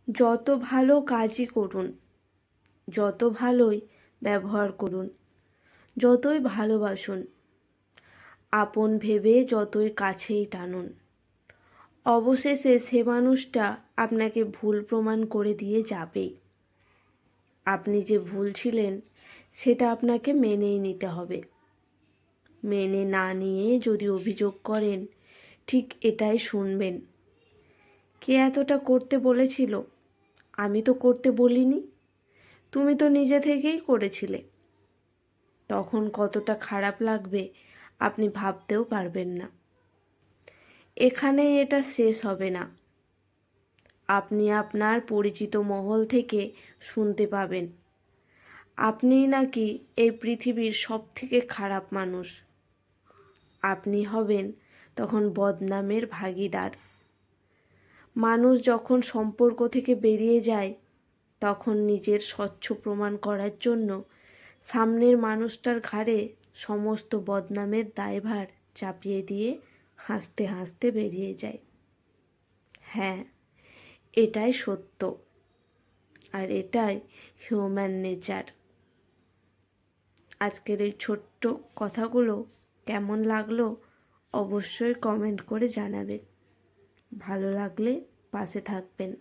যত ভালো কাজই করুন, যত ভালোই ব্যবহার করুন, যতই ভালোবাসুন, আপন ভেবে যতই কাছেই টানুন, অবশেষে সে মানুষটা আপনাকে ভুল প্রমাণ করে দিয়ে যাবেই। আপনি যে ভুল ছিলেন সেটা আপনাকে মেনেই নিতে হবে। মেনে না নিয়ে যদি অভিযোগ করেন, ঠিক এটাই শুনবেন, কে এতটা করতে বলেছিল? আমি তো করতে বলিনি, তুমি তো নিজে থেকেই করেছিলে। তখন কতটা খারাপ লাগবে আপনি ভাবতেও পারবেন না। এখানেই এটা শেষ হবে না। আপনি আপনার পরিচিত মহল থেকে শুনতে পাবেন আপনিই নাকি এই পৃথিবীর সবথেকে খারাপ মানুষ। আপনি হবেন তখন বদনামের ভাগীদার। মানুষ যখন সম্পর্ক থেকে বেরিয়ে যায়, তখন নিজের স্বচ্ছ প্রমাণ করার জন্য সামনের মানুষটার ঘাড়ে সমস্ত বদনামের দায়ভার চাপিয়ে দিয়ে হাসতে হাসতে বেরিয়ে যায়। হ্যাঁ, এটাই সত্য, আর এটাই হিউম্যান নেচার। আজকের এই ছোট্ট কথাগুলো কেমন লাগলো অবশ্যই কমেন্ট করে জানাবেন। ভালো লাগলে পাশে থাকবেন।